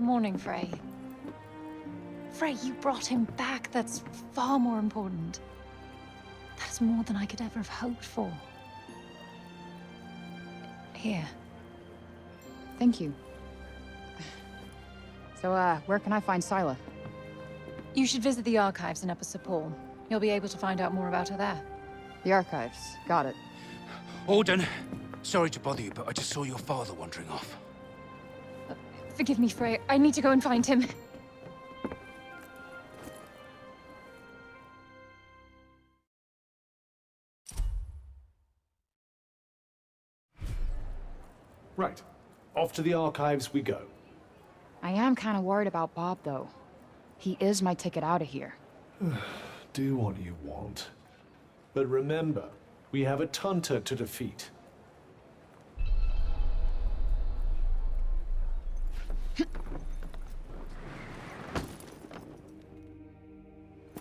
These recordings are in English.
morning, Frey. Frey, you brought him back. That's far more important. That's more than I could ever have hoped for. Here. Thank you. So, where can I find Scylla? You should visit the archives in Upper Sepul. You'll be able to find out more about her there. The archives. Got it. Auden, sorry to bother you, but I just saw your father wandering off. Forgive me, Frey. I need to go and find him. Right. Off to the archives we go. I am kind of worried about Bob, though. He is my ticket out of here. Do what you want. But remember, we have a Tunter to defeat.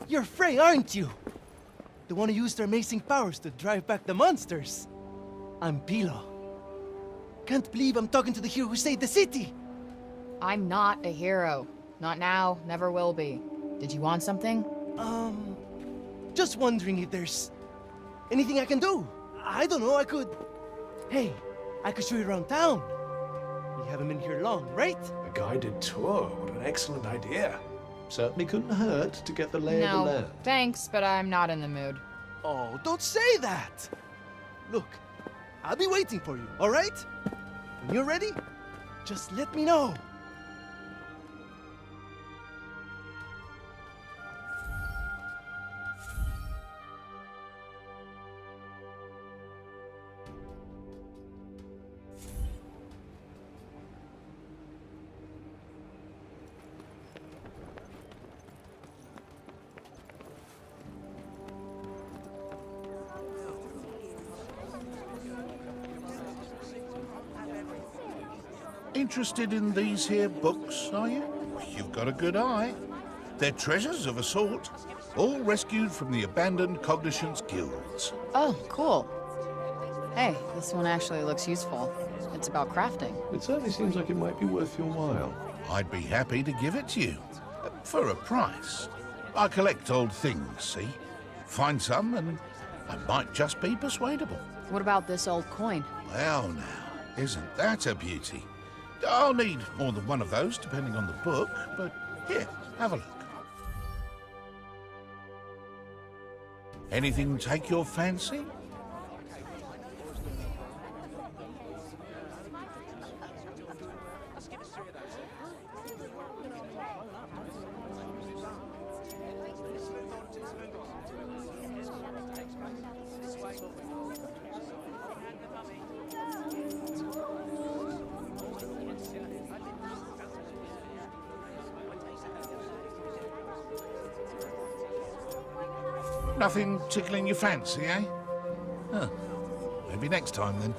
You're Frey, aren't you? The one who used their amazing powers to drive back the monsters. I'm Pilo. Can't believe I'm talking to the hero who saved the city! I'm not a hero. Not now, never will be. Did you want something? Just wondering if there's anything I can do. I don't know, I could... Hey, I could show you around town. We haven't been here long, right? A guided tour, what an excellent idea. Certainly couldn't hurt to get the lay of the land. No, thanks, but I'm not in the mood. Oh, don't say that! Look, I'll be waiting for you, all right? When you're ready, just let me know. Interested in these here books, are you? You've got a good eye. They're treasures of a sort, all rescued from the abandoned Cognition's guilds. Oh, cool. Hey, this one actually looks useful. It's about crafting. It certainly seems like it might be worth your while. I'd be happy to give it to you. For a price. I collect old things, see? Find some and I might just be persuadable. What about this old coin? Well now, isn't that a beauty? I'll need more than one of those, depending on the book, but here, have a look. Anything take your fancy? Nothing tickling your fancy, eh? Huh. Maybe next time, then.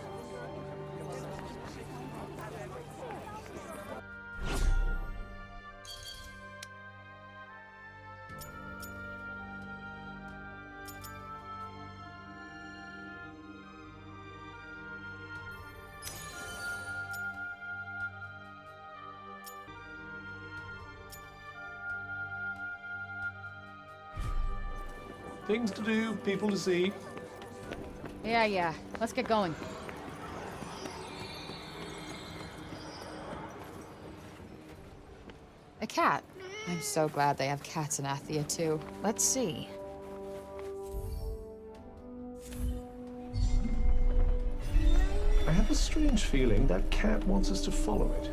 Things to do, people to see. Yeah. Let's get going. A cat. I'm so glad they have cats in Athia, too. Let's see. I have a strange feeling that cat wants us to follow it.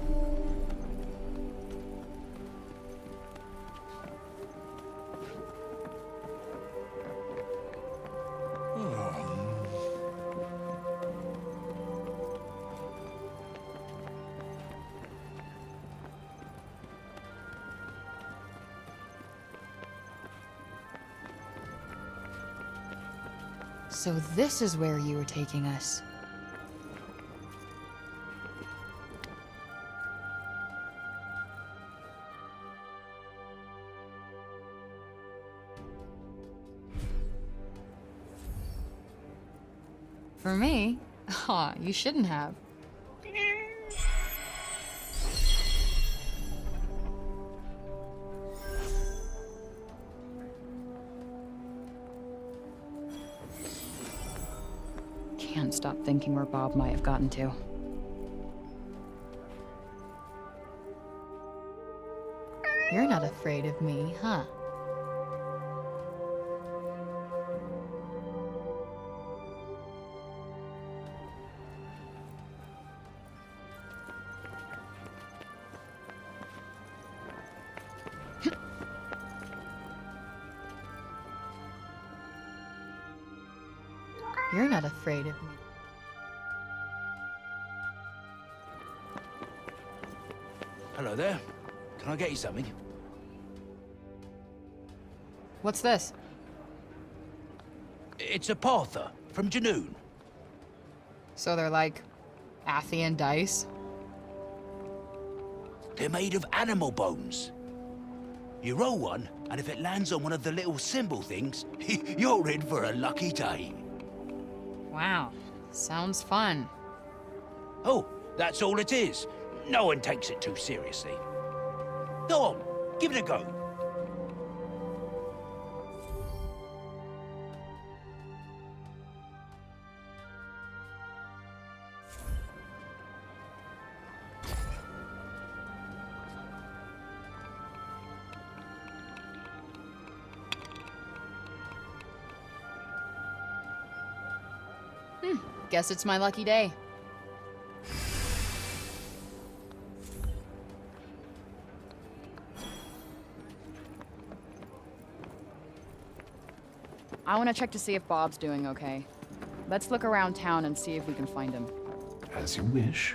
So this is where you were taking us. For me? You shouldn't have. can't stop thinking where Bob might have gotten to. You're not afraid of me, huh? You're not afraid of me. Hello there. Can I get you something? What's this? It's a Parther from Janoon. So they're like Athian dice? They're made of animal bones. You roll one, and if it lands on one of the little symbol things, you're in for a lucky day. Wow, sounds fun. Oh, that's all it is. No one takes it too seriously. Go on, give it a go. Guess it's my lucky day. I want to check to see if Bob's doing okay. Let's look around town and see if we can find him. As you wish.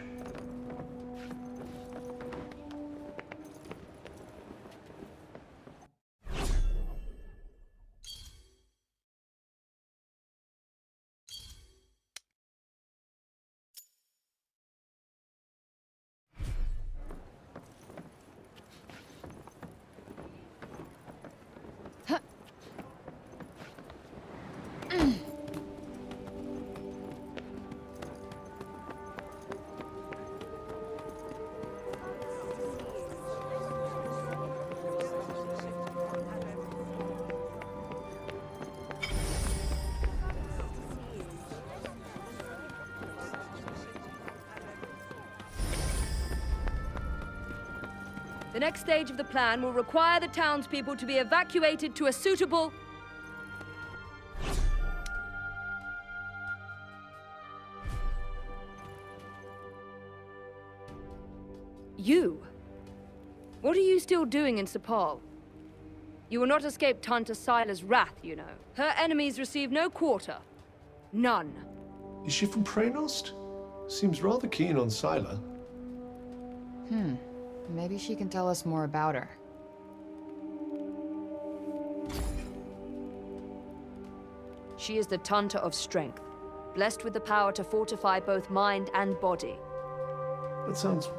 The next stage of the plan will require the townspeople to be evacuated to a suitable... You? What are you still doing in Sepal? You will not escape Tanta Sila's wrath, you know. Her enemies receive no quarter. None. Is she from Praenost? Seems rather keen on Sila. Maybe she can tell us more about her. She is the Tanta of Strength, blessed with the power to fortify both mind and body. That sounds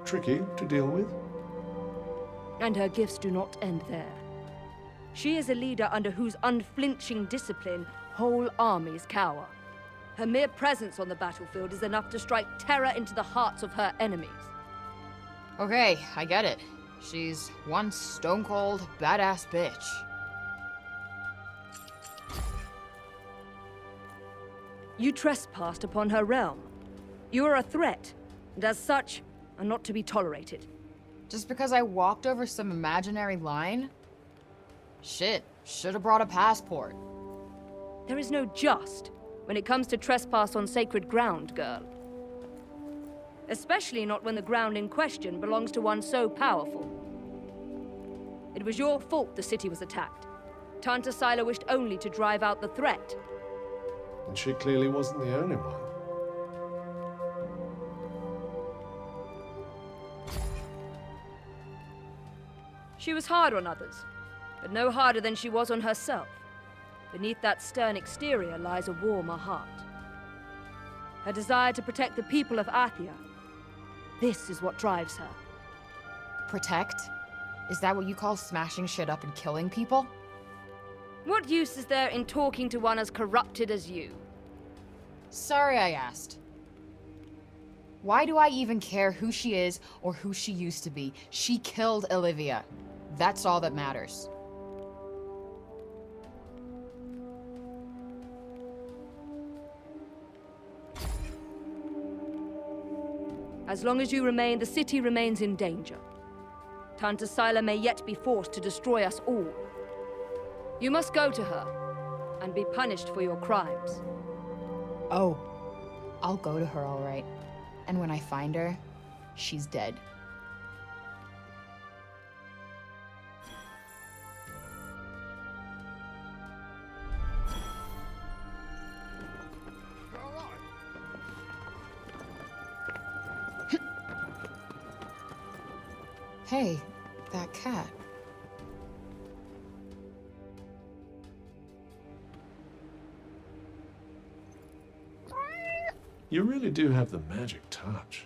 tricky to deal with. And her gifts do not end there. She is a leader under whose unflinching discipline whole armies cower. Her mere presence on the battlefield is enough to strike terror into the hearts of her enemies. Okay, I get it. She's one stone-cold, badass bitch. You trespassed upon her realm. You are a threat, and as such, are not to be tolerated. Just because I walked over some imaginary line? Shit, should've brought a passport. There is no just when it comes to trespass on sacred ground, girl. Especially not when the ground in question belongs to one so powerful. It was your fault the city was attacked. Tanta Sila wished only to drive out the threat. And she clearly wasn't the only one. She was hard on others, but no harder than she was on herself. Beneath that stern exterior lies a warmer heart. Her desire to protect the people of Athia. This is what drives her. Protect? Is that what you call smashing shit up and killing people? What use is there in talking to one as corrupted as you? Sorry I asked. Why do I even care who she is or who she used to be? She killed Olivia. That's all that matters. As long as you remain, the city remains in danger. Tanta Sila may yet be forced to destroy us all. You must go to her, and be punished for your crimes. Oh, I'll go to her, all right. And when I find her, she's dead. Hey, that cat. You really do have the magic touch.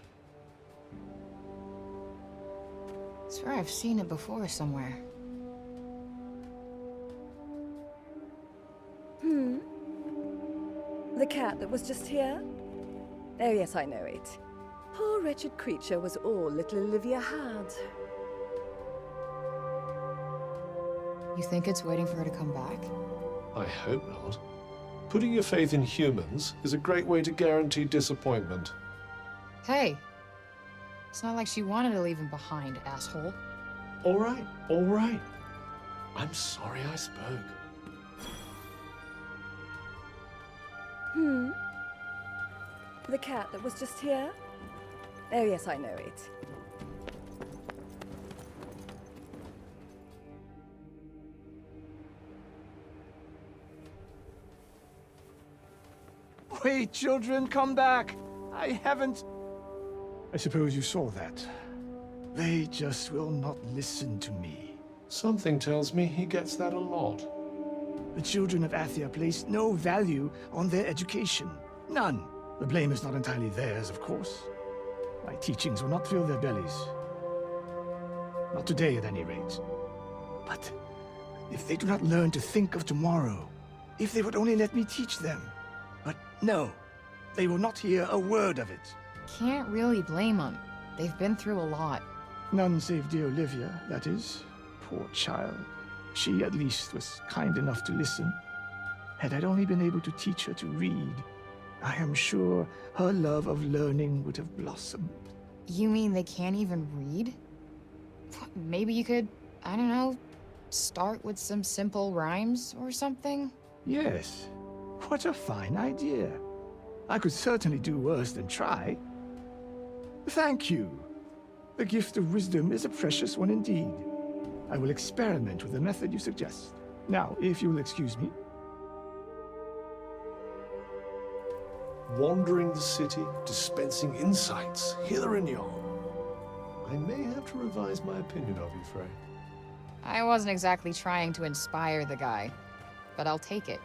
I swear I've seen it before somewhere. The cat that was just here? Oh yes, I know it. Poor wretched creature was all little Olivia had. You think it's waiting for her to come back? I hope not. Putting your faith in humans is a great way to guarantee disappointment. Hey! It's not like she wanted to leave him behind, asshole. All right, all right. I'm sorry I spoke. The cat that was just here? Oh yes, I know it. Wait, children, come back! I haven't... I suppose you saw that. They just will not listen to me. Something tells me he gets that a lot. The children of Athia place no value on their education. None. The blame is not entirely theirs, of course. My teachings will not fill their bellies. Not today, at any rate. But if they do not learn to think of tomorrow, if they would only let me teach them. But no, they will not hear a word of it. Can't really blame them. They've been through a lot. None save dear Olivia, that is. Poor child. She, at least, was kind enough to listen. Had I only been able to teach her to read, I am sure her love of learning would have blossomed. You mean they can't even read? Maybe you could, I don't know, start with some simple rhymes or something? Yes. What a fine idea. I could certainly do worse than try. Thank you. The gift of wisdom is a precious one indeed. I will experiment with the method you suggest. Now, if you will excuse me. Wandering the city, dispensing insights, hither and yon. I may have to revise my opinion of you, Frey. I wasn't exactly trying to inspire the guy, but I'll take it.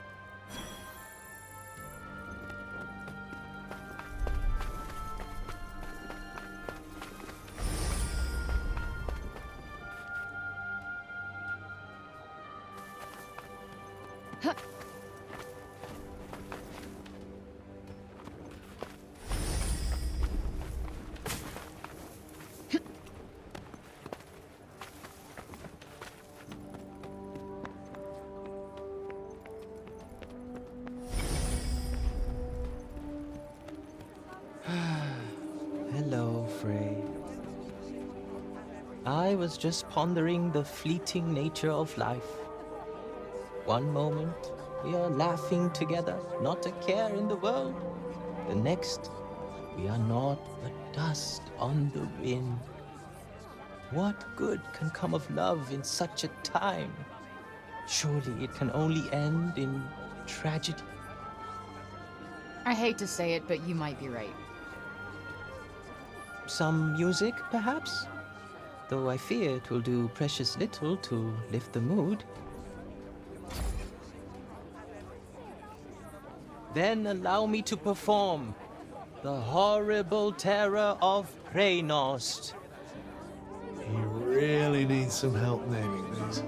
Hello, Frey. I was just pondering the fleeting nature of life. One moment, we are laughing together, not a care in the world. The next, we are naught but dust on the wind. What good can come of love in such a time? Surely it can only end in tragedy. I hate to say it, but you might be right. Some music, perhaps? Though I fear it will do precious little to lift the mood. Then allow me to perform the horrible terror of Preynost. He really needs some help naming these.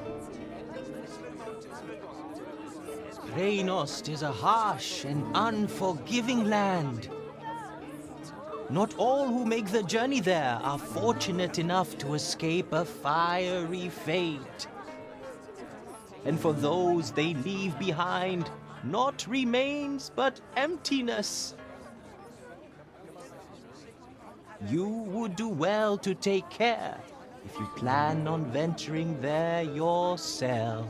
Preynost is a harsh and unforgiving land. Not all who make the journey there are fortunate enough to escape a fiery fate. And for those they leave behind, naught remains but emptiness. you would do well to take care if you plan on venturing there yourself.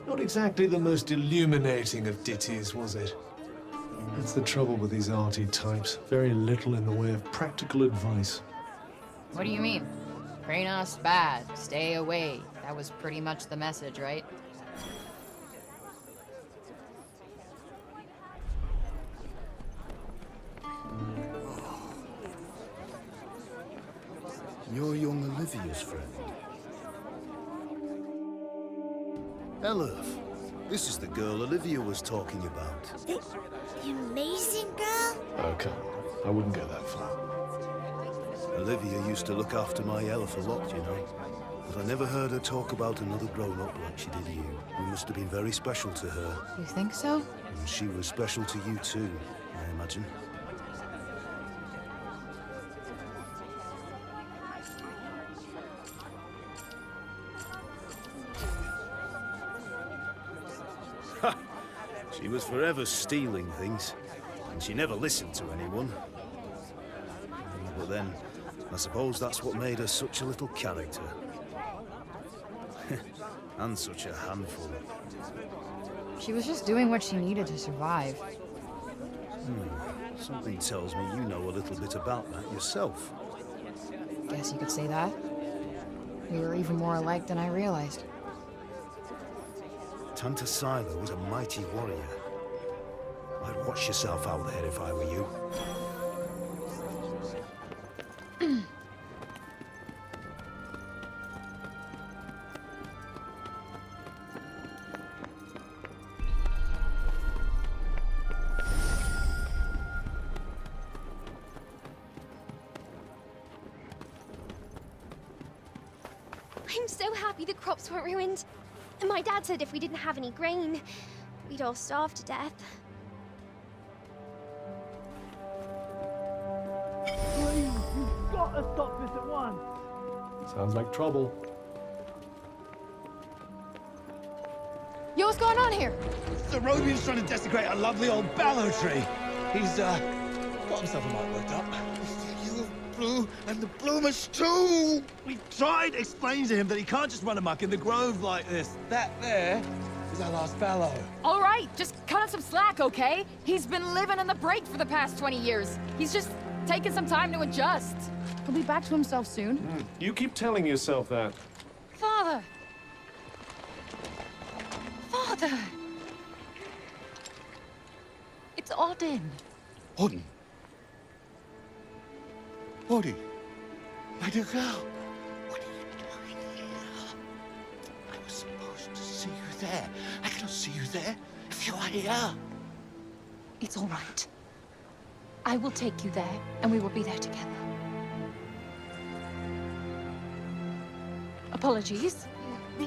Not exactly the most illuminating of ditties, was it? That's the trouble with these arty types. Very little in the way of practical advice. What do you mean? Kranos bad, stay away. That was pretty much the message, right? You're young Olivia's friend. Elif, this is the girl Olivia was talking about. The amazing girl? Oh, come on. I wouldn't go that far. Olivia used to look after my Elif a lot, you know. But I never heard her talk about another grown-up like she did you. You must have been very special to her. You think so? And she was special to you too, I imagine. She was forever stealing things, and she never listened to anyone. But then, I suppose that's what made her such a little character. And such a handful. She was just doing what she needed to survive. Something tells me you know a little bit about that yourself. Guess you could say that. We were even more alike than I realized. Tanta Silo was a mighty warrior. I'd watch yourself out there if I were you. I'm so happy the crops weren't ruined. And my dad said if we didn't have any grain, we'd all starve to death. Please, you've got to stop this at once. Sounds like trouble. Yo, what's going on here? The Robian's trying to desecrate a lovely old ballow tree. He's, got himself a mite worked up. You blue and the bloomers too! We tried explaining to him that he can't just run amok in the grove like this. That there is our last fallow. All right, just cut him some slack, okay? He's been living in the break for the past 20 years. He's just taking some time to adjust. He'll be back to himself soon. You keep telling yourself that. Father! Father! It's Odin. Odin? Odin? My dear girl, what are you doing here? I was supposed to see you there. I cannot see you there if you are here. It's all right. I will take you there, and we will be there together. Apologies. Be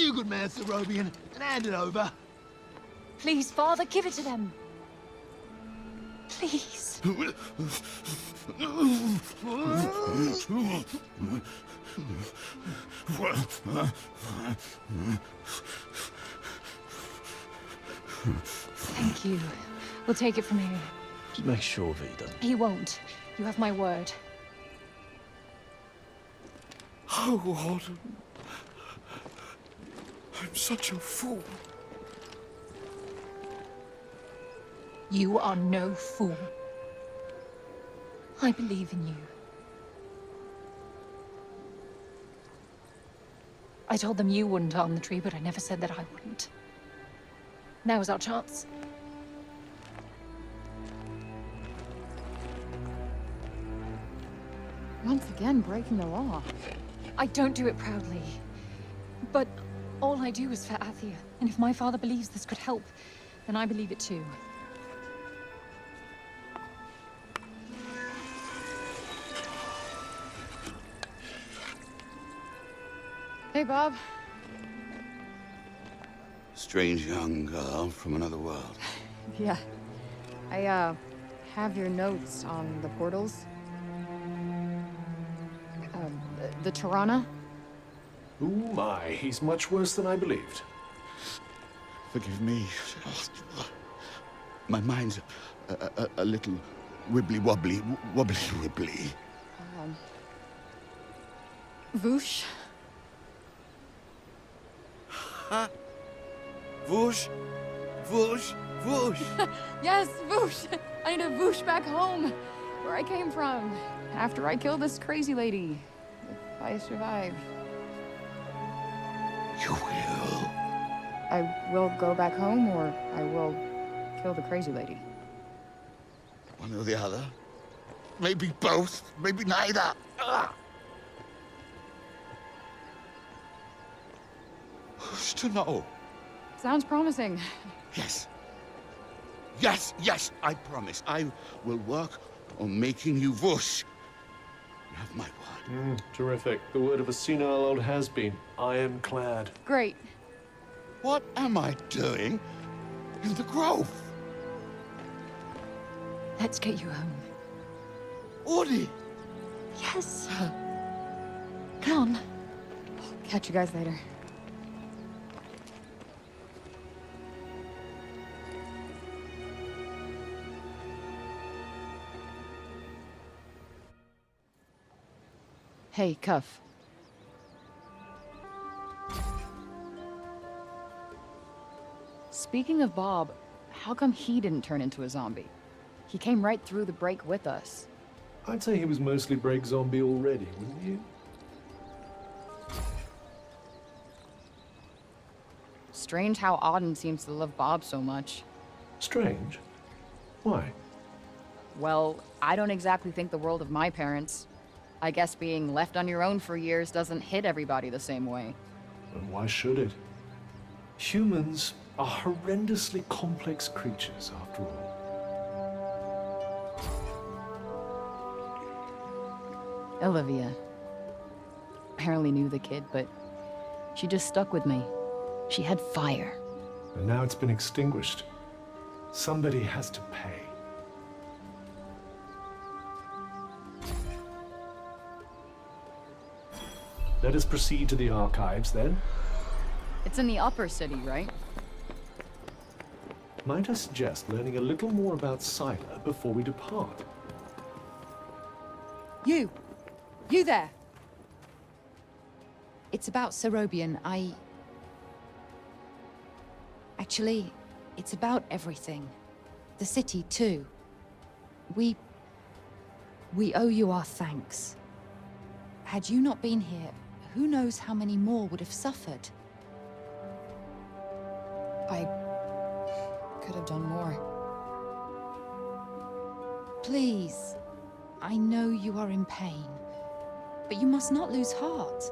a good man, Sir Robian, and hand it over. Please, Father, give it to them. Please. Thank you. We'll take it from here. Just make sure that he doesn't. He won't. You have my word. Oh, Odin. I'm such a fool. You are no fool. I believe in you. I told them you wouldn't harm the tree, but I never said that I wouldn't. Now is our chance. Once again, breaking the law. I don't do it proudly. But all I do is for Athia. And if my father believes this could help, then I believe it too. Hey, Bob. Strange young girl from another world. Yeah. I, have your notes on the portals. The Tirana? Oh my, he's much worse than I believed. Forgive me. My mind's a little wibbly-wobbly, wobbly-wibbly. Voosh? Huh? Whoosh, whoosh, whoosh. Yes, Voosh! I need to Voosh back home, where I came from, after I kill this crazy lady. If I survive. You will? I will go back home, or I will kill the crazy lady. One or the other. Maybe both, maybe neither. Who's to know? Sounds promising. Yes. Yes, yes, I promise. I will work on making you whoosh. You have my word. Terrific. The word of a senile old has-been. Ironclad. Great. What am I doing in the grove? Let's get you home. Audie! Yes. Come on. Catch you guys later. Hey, Cuff. Speaking of Bob, how come he didn't turn into a zombie? He came right through the break with us. I'd say he was mostly break zombie already, wouldn't you? Strange how Auden seems to love Bob so much. Strange? Why? Well, I don't exactly think the world of my parents. I guess being left on your own for years doesn't hit everybody the same way. And why should it? Humans are horrendously complex creatures, after all. Olivia. Apparently knew the kid, but she just stuck with me. She had fire. And now it's been extinguished. Somebody has to pay. Let us proceed to the archives, then. It's in the upper city, right? Might I suggest learning a little more about Siler before we depart? You there! It's about Serobian. Actually, it's about everything. The city, too. We owe you our thanks. Had you not been here, who knows how many more would have suffered? I could have done more. Please, I know you are in pain, but you must not lose heart.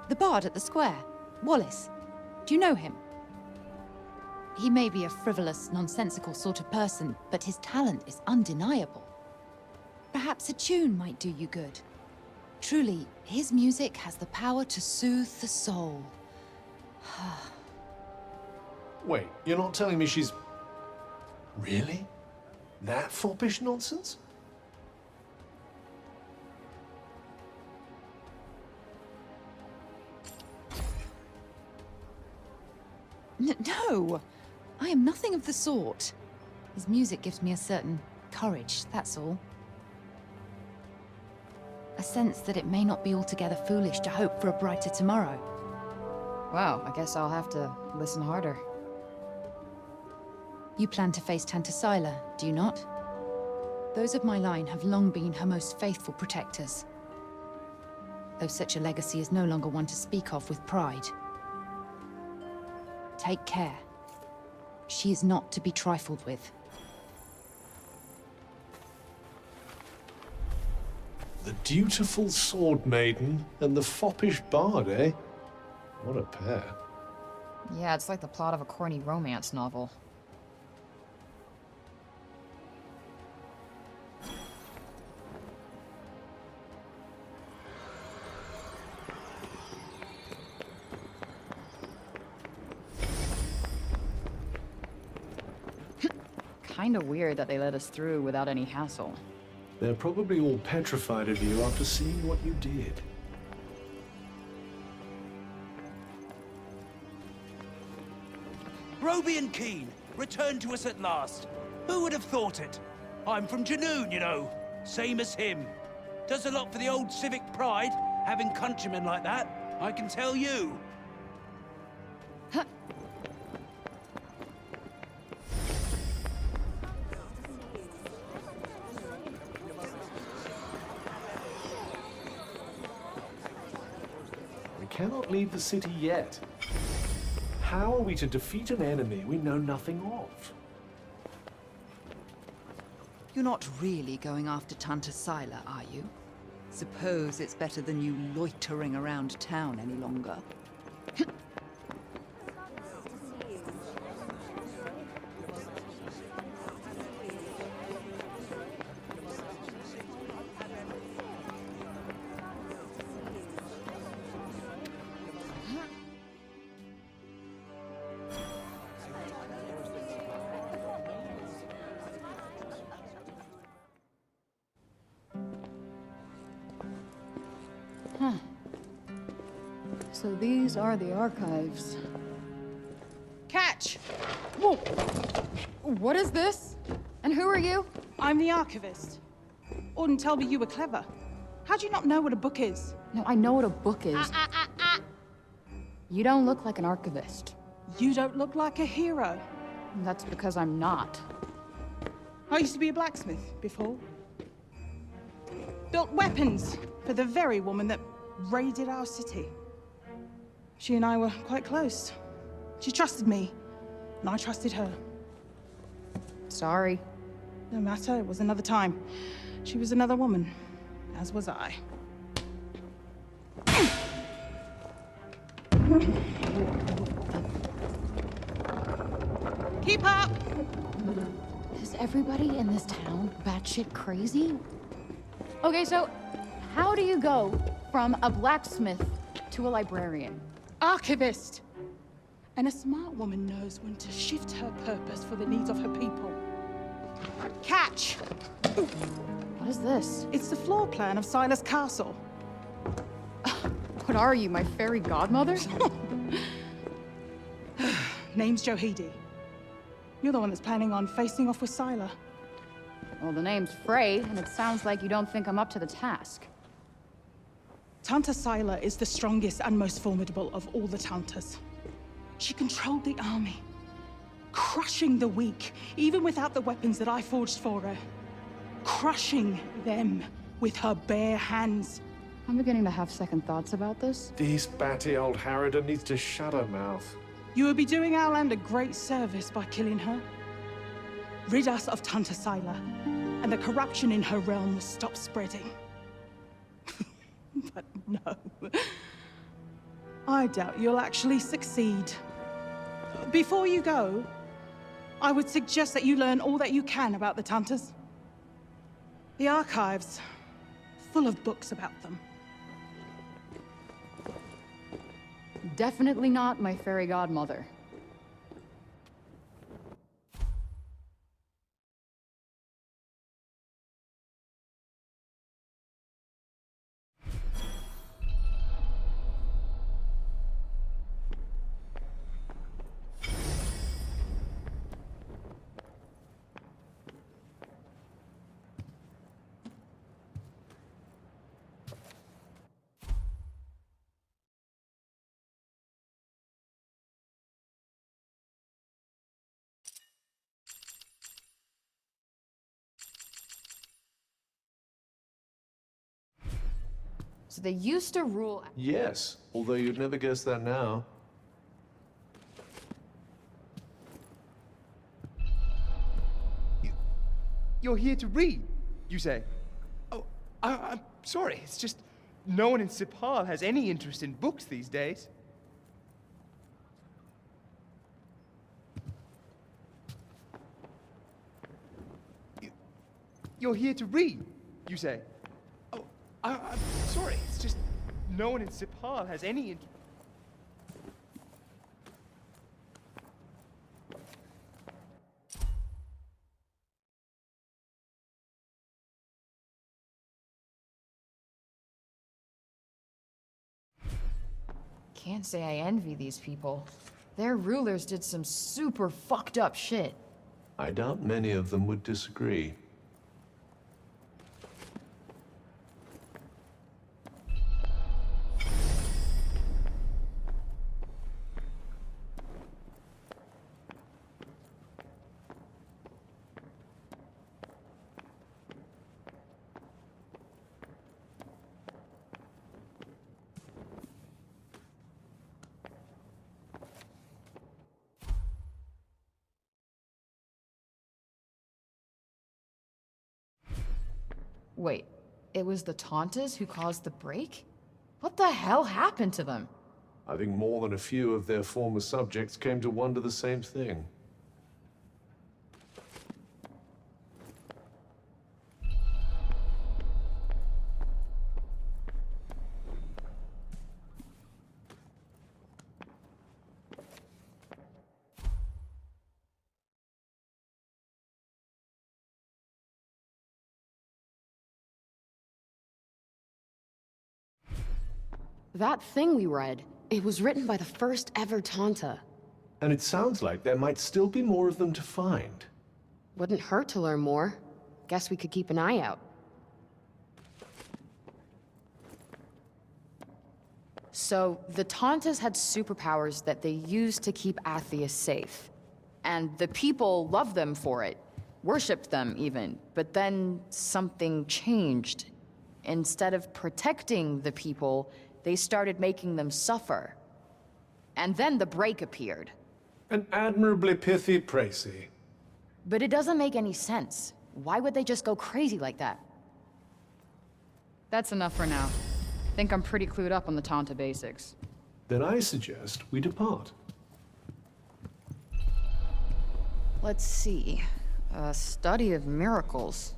The bard at the square, Wallace. Do you know him? He may be a frivolous, nonsensical sort of person, but his talent is undeniable. Perhaps a tune might do you good. Truly, his music has the power to soothe the soul. Wait, you're not telling me she's... Really? That foppish nonsense? No! I am nothing of the sort. His music gives me a certain courage, that's all. A sense that it may not be altogether foolish to hope for a brighter tomorrow. Wow, I guess I'll have to listen harder. You plan to face Tanta Siler, do you not? Those of my line have long been her most faithful protectors. Though such a legacy is no longer one to speak of with pride. Take care. She is not to be trifled with. The dutiful sword maiden and the foppish bard, eh? What a pair. Yeah, it's like the plot of a corny romance novel. Kinda weird that they let us through without any hassle. They're probably all petrified of you after seeing what you did. Roby and Keen, returned to us at last. Who would have thought it? I'm from Janoon, you know. Same as him. Does a lot for the old civic pride, having countrymen like that, I can tell you. We cannot leave the city yet. How are we to defeat an enemy we know nothing of? You're not really going after Tanta Sila, are you? Suppose it's better than you loitering around town any longer. Huh. So these are the archives. Catch! Whoa! What is this? And who are you? I'm the archivist. Auden told me you were clever. How do you not know what a book is? No, I know what a book is. You don't look like an archivist. You don't look like a hero. That's because I'm not. I used to be a blacksmith before. Built weapons for the very woman that raided our city. She and I were quite close. She trusted me, and I trusted her. Sorry. No matter, it was another time. She was another woman, as was I. Keep up! Is everybody in this town batshit crazy? Okay, so how do you go from a blacksmith to a librarian? Archivist! And a smart woman knows when to shift her purpose for the needs of her people. Catch! What is this? It's the floor plan of Silas Castle. What are you, my fairy godmother? Name's Johidi. You're the one that's planning on facing off with Sila. Well, the name's Frey, and it sounds like you don't think I'm up to the task. Tanta Sila is the strongest and most formidable of all the Tantas. She controlled the army, crushing the weak, even without the weapons that I forged for her. Crushing them with her bare hands. I'm beginning to have second thoughts about this. This batty old Harridan needs to shut her mouth. You would be doing our land a great service by killing her. Rid us of Tanta Sila, and the corruption in her realm will stop spreading. But no. I doubt you'll actually succeed. Before you go, I would suggest that you learn all that you can about the Tantas. The archives, full of books about them. Definitely not my fairy godmother. So they used to rule... Yes, although you'd never guess that now. You're here to read, you say? Oh, I'm sorry. It's just no one in Sipal has any interest in books these days. You're here to read, you say? Oh, I'm sorry. It's just no one in Sipal has any interest. Can't say I envy these people. Their rulers did some super fucked up shit. I doubt many of them would disagree. Wait, it was the Tauntas who caused the break? What the hell happened to them? I think more than a few of their former subjects came to wonder the same thing. That thing we read, it was written by the first ever Tanta. And it sounds like there might still be more of them to find. Wouldn't hurt to learn more. Guess we could keep an eye out. So, the Tantas had superpowers that they used to keep Athia safe. And the people loved them for it. Worshipped them, even. But then something changed. Instead of protecting the people, they started making them suffer. And then the break appeared. An admirably pithy précis. But it doesn't make any sense. Why would they just go crazy like that? That's enough for now. Think I'm pretty clued up on the Tanta basics. Then I suggest we depart. Let's see. A study of miracles.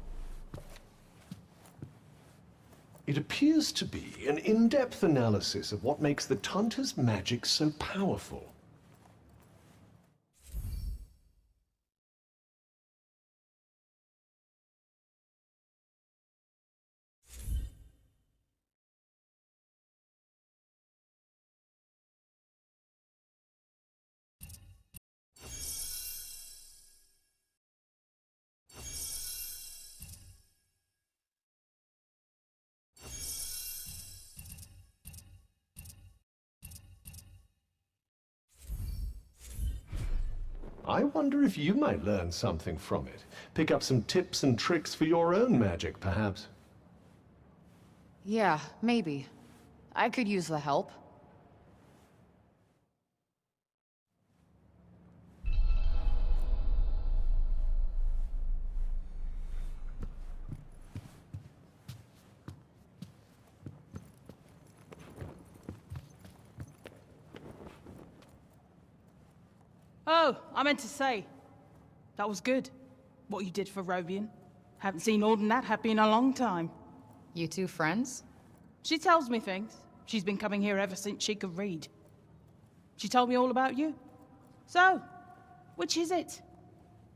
It appears to be an in-depth analysis of what makes the Tanta's magic so powerful. I wonder if you might learn something from it. Pick up some tips and tricks for your own magic, perhaps. Yeah, maybe. I could use the help. Oh, I meant to say, that was good, what you did for Robian. Haven't seen Auden that happy in a long time. You two friends? She tells me things. She's been coming here ever since she could read. She told me all about you. So, which is it?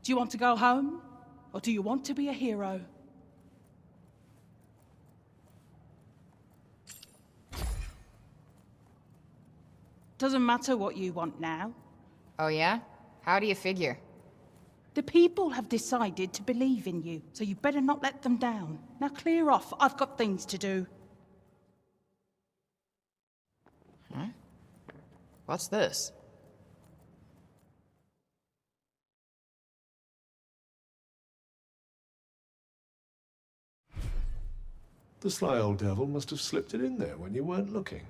Do you want to go home, or do you want to be a hero? Doesn't matter what you want now. Oh yeah? How do you figure? The people have decided to believe in you, so you better not let them down. Now clear off, I've got things to do. Huh? What's this? The sly old devil must have slipped it in there when you weren't looking.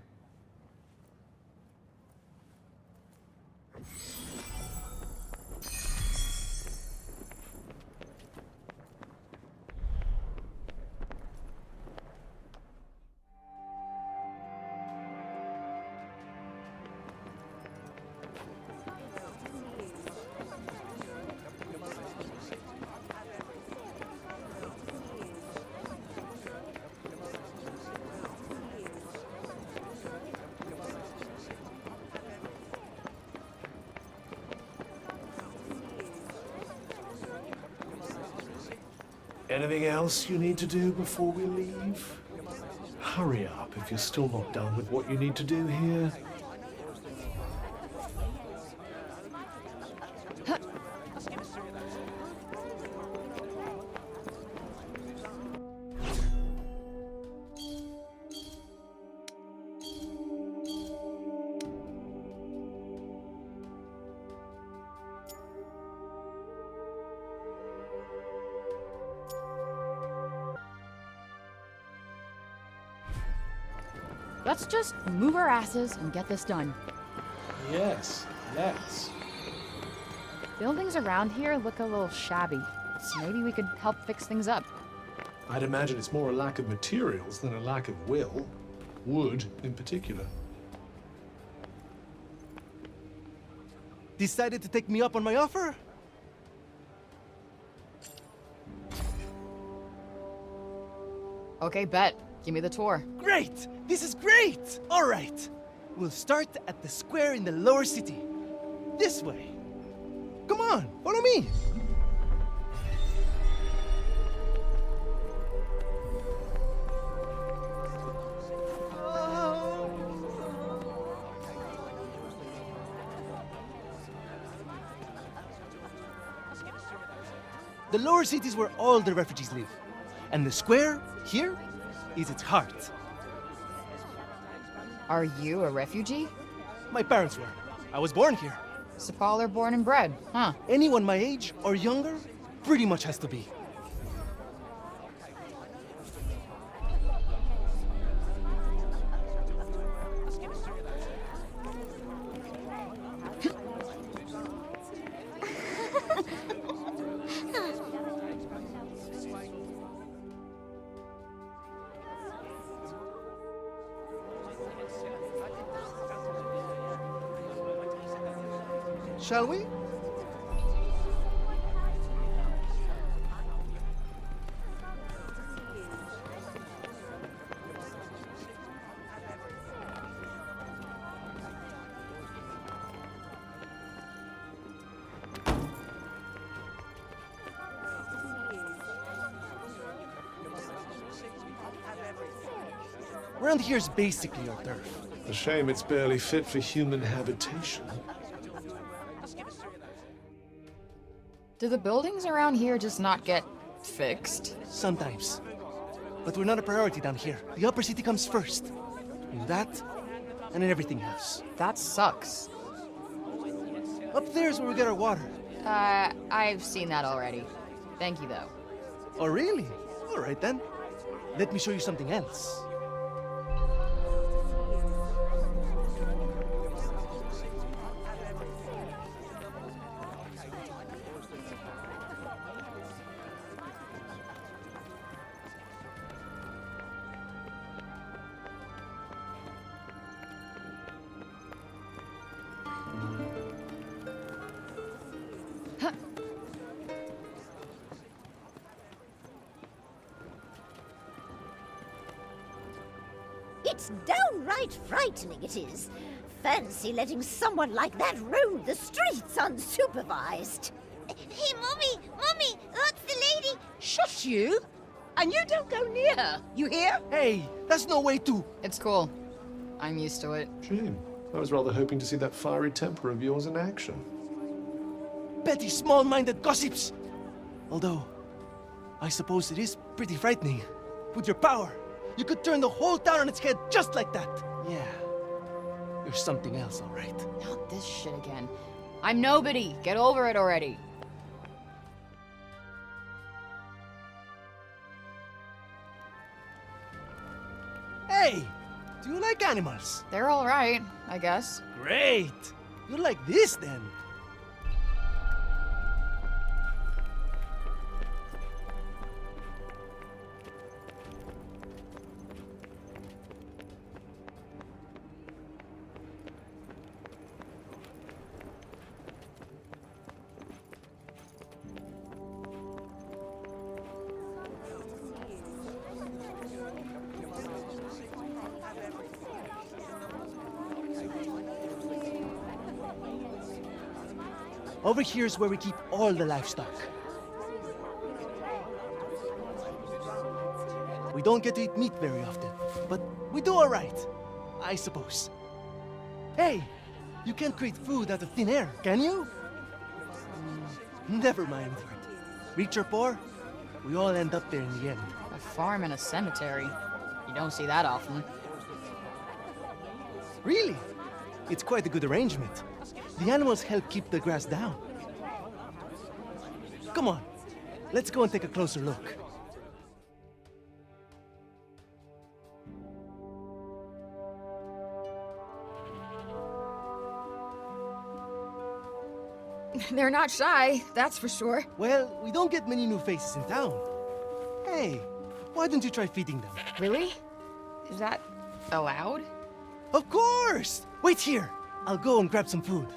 Anything else you need to do before we leave? Hurry up if you're still not done with what you need to do here. Let's just move our asses and get this done. Yes, let's. Buildings around here look a little shabby. Maybe we could help fix things up. I'd imagine it's more a lack of materials than a lack of will. Wood, in particular. Decided to take me up on my offer? Okay, bet. Give me the tour. Great! This is great! All right. We'll start at the square in the lower city. This way. Come on, follow me. The lower city is where all the refugees live. And the square, here, is its heart. Are you a refugee? My parents were. I was born here. Sepal are born and bred, huh? Anyone my age or younger pretty much has to be. Shall we? Around here's basically our turf. A shame it's barely fit for human habitation. Do the buildings around here just not get fixed? Sometimes. But we're not a priority down here. The upper city comes first. And that, and then everything else. That sucks. Up there's where we get our water. I've seen that already. Thank you, though. Oh, really? All right, then. Let me show you something else. It's downright frightening, it is. Fancy letting someone like that roam the streets unsupervised. Hey, Mommy! Mommy! That's the lady! Shush you! And you don't go near her, you hear? Hey, that's no way to... It's cool. I'm used to it. Shame. I was rather hoping to see that fiery temper of yours in action. Petty, small-minded gossips! Although, I suppose it is pretty frightening. With your power, you could turn the whole town on its head just like that. Yeah, you're something else, all right. Not this shit again. I'm nobody. Get over it already. Hey, do you like animals? They're all right, I guess. Great! You like this, then? Over here is where we keep all the livestock. We don't get to eat meat very often, but we do all right, I suppose. Hey, you can't create food out of thin air, can you? Never mind. Rich or poor, we all end up there in the end. A farm and a cemetery. You don't see that often. Really? It's quite a good arrangement. The animals help keep the grass down. Come on, let's go and take a closer look. They're not shy, that's for sure. Well, we don't get many new faces in town. Hey, why don't you try feeding them? Really? Is that allowed? Of course! Wait here. I'll go and grab some food.